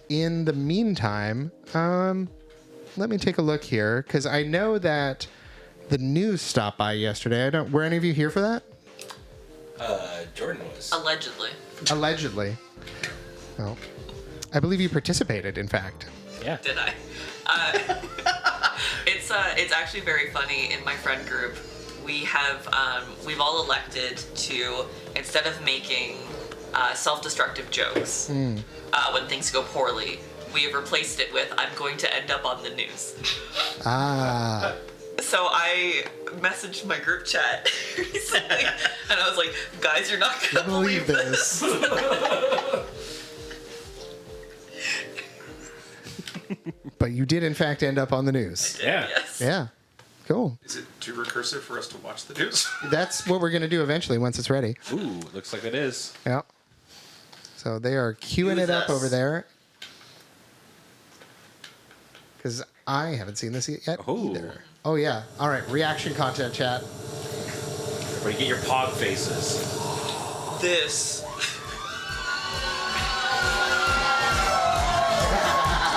in the meantime, let me take a look here, because I know that the news stopped by yesterday. Were any of you here for that? Jordan was. Allegedly. Allegedly. Well, I believe you participated, in fact. Yeah. Did I? It's actually very funny. In my friend group, we've all elected to, instead of making self-destructive jokes when things go poorly, we have replaced it with, I'm going to end up on the news. Ah. So I messaged my group chat recently, and I was like, guys, you're not going to believe this. But you did, in fact, end up on the news. Yeah. Yes. Yeah. Cool. Is it too recursive for us to watch the news? That's what we're going to do eventually once it's ready. Ooh, looks like it is. Yeah. So they are queuing it up over there. Because I haven't seen this yet either. Oh, yeah. All right. Reaction content, chat. Everybody get your pog faces. This.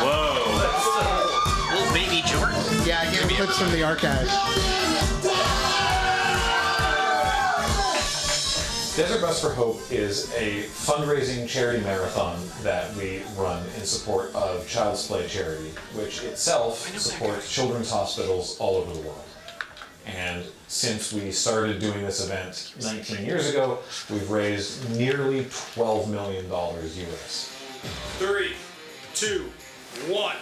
Whoa. Little baby Jordan. Yeah, I get clips from the archive. Desert Bus for Hope is a fundraising charity marathon that we run in support of Child's Play Charity, which itself supports children's hospitals all over the world. And since we started doing this event 19 years ago, we've raised nearly $12 million US. 3, 2, 1,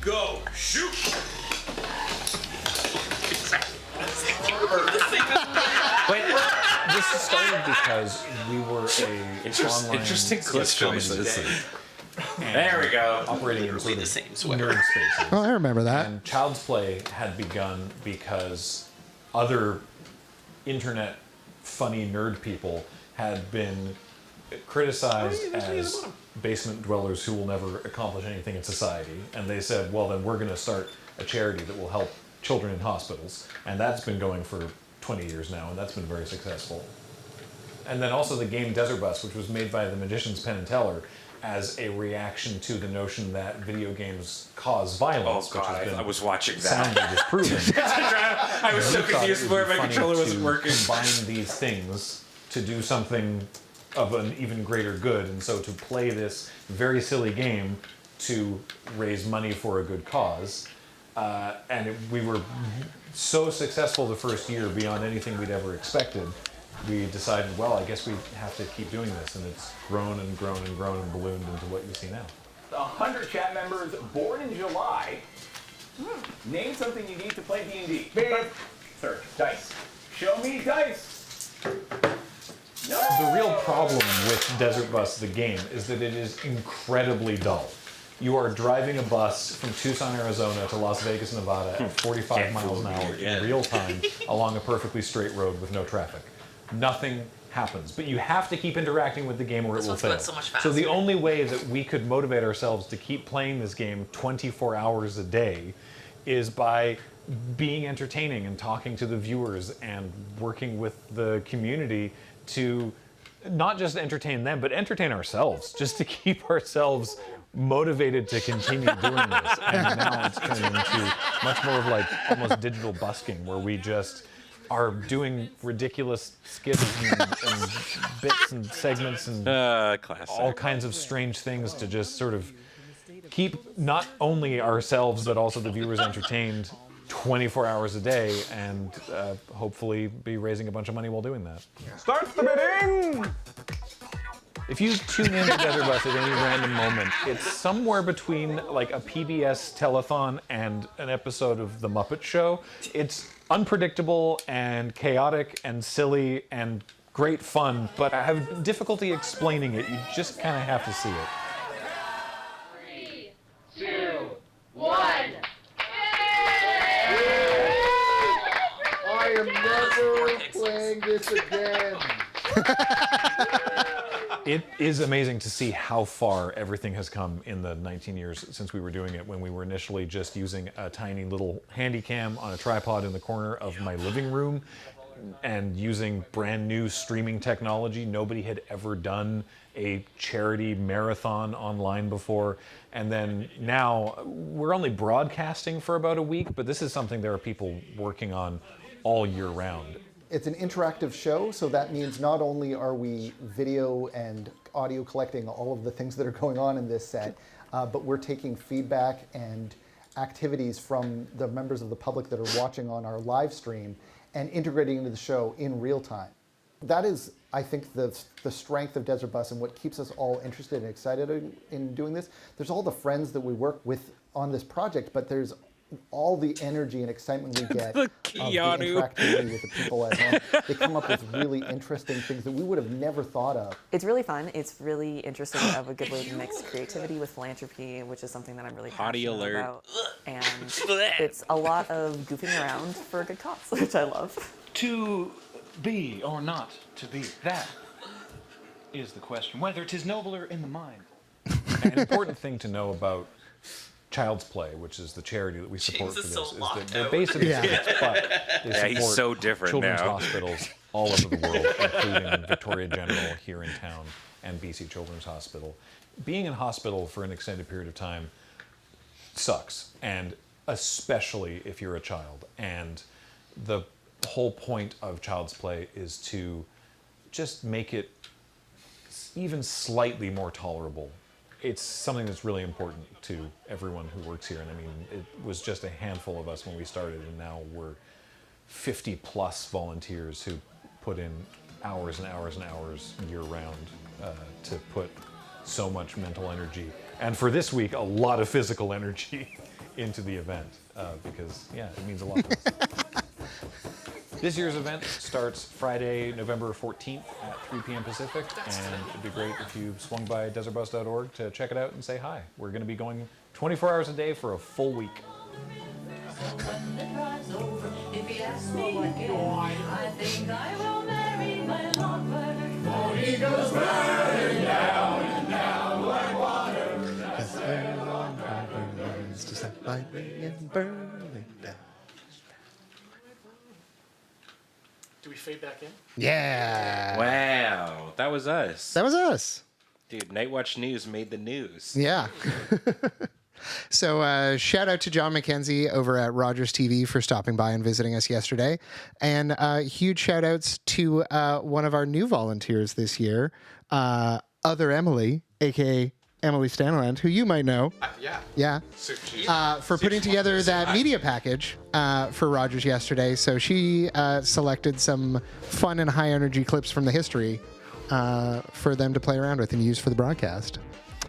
go, shoot! Wait, this started because we were a online Interesting clip choices. There we go. Operating in Literally sort the of same sweater. nerd spaces. Oh, I remember that. And Child's Play had begun because other internet funny nerd people had been criticized as basement dwellers who will never accomplish anything in society. And they said, well, then we're going to start a charity that will help children in hospitals. And that's been going for 20 years now, and that's been very successful. And then also the game Desert Bus, which was made by the Magician's Penn and Teller as a reaction to the notion that video games cause violence, Oh, God, which has been I was watching that. soundly disproven. I was so We thought confused it would where be my funny controller wasn't to working. Combine these things to do something of an even greater good, and so to play this very silly game to raise money for a good cause. We were so successful the first year beyond anything we'd ever expected. We decided, well, I guess we have to keep doing this, and it's grown and grown and grown and ballooned into what you see now. 100 chat members born in July. Name something you need to play D&D. Search. Dice. Show me dice. No. The real problem with Desert Bus, the game, is that it is incredibly dull. You are driving a bus from Tucson, Arizona to Las Vegas, Nevada at 45 miles an hour in real time along a perfectly straight road with no traffic. Nothing happens, but you have to keep interacting with the game or it will fail. So much So faster. the only way that we could motivate ourselves to keep playing this game 24 hours a day is by being entertaining and talking to the viewers and working with the community to not just entertain them, but entertain ourselves, just to keep ourselves motivated to continue doing this. And now it's turned into much more of like almost digital busking, where we just are doing ridiculous skits and bits and segments and Classic. all kinds of strange things to just sort of keep not only ourselves but also the viewers entertained 24 hours a day, and hopefully be raising a bunch of money while doing that. Start the bidding! If you tune in to Desert Bus at any random moment, it's somewhere between like a PBS telethon and an episode of The Muppet Show. It's unpredictable and chaotic and silly and great fun, but I have difficulty explaining it. You just kind of have to see it. 3, 2, 1. I am never playing this again. It is amazing to see how far everything has come in the 19 years since we were doing it, when we were initially just using a tiny little handy cam on a tripod in the corner of my living room. and using brand new streaming technology. Nobody had ever done a charity marathon online before. And then now we're only broadcasting for about a week, but this is something there are people working on all year round. It's an interactive show, so that means not only are we video and audio collecting all of the things that are going on in this set, but we're taking feedback and activities from the members of the public that are watching on our live stream and integrating into the show in real time. That is, I think, the strength of Desert Bus and what keeps us all interested and excited in doing this. There's all the friends that we work with on this project, but there's all the energy and excitement we get of the interactivity with the people at home. They come up with really interesting things that we would have never thought of. It's really fun. It's really interesting to have a good way to mix creativity with philanthropy, which is something that I'm really passionate about. And it's a lot of goofing around for a good cause, which I love. To be or not to be, that is the question. Whether 'tis nobler in the mind. An important thing to know about Child's Play, which is the charity that we support for this, is that they're based in the States, but they support he's so different children's now. hospitals all over the world, including Victoria General here in town and BC Children's Hospital. Being in hospital for an extended period of time sucks, and especially if you're a child. And the whole point of Child's Play is to just make it even slightly more tolerable. It's something that's really important to everyone who works here. And I mean, it was just a handful of us when we started, and now we're 50 plus volunteers who put in hours and hours and hours year round to put so much mental energy, and for this week, a lot of physical energy into the event, because yeah, it means a lot to us. This year's event starts Friday, November 14th at 3 p.m. Pacific, and it'd be great if you swung by desertbus.org to check it out and say hi. We're going to be going 24 hours a day for a full week. Do we fade back in? Yeah. Wow, that was us. That was us. Dude, Night Watch News made the news. Yeah. So shout out to John McKenzie over at Rogers TV for stopping by and visiting us yesterday. And huge shout outs to one of our new volunteers this year, Other Emily, a.k.a. Emily Stanland, who you might know. Yeah. Yeah. For putting together that media package for Rogers yesterday. So she selected some fun and high energy clips from the history for them to play around with and use for the broadcast.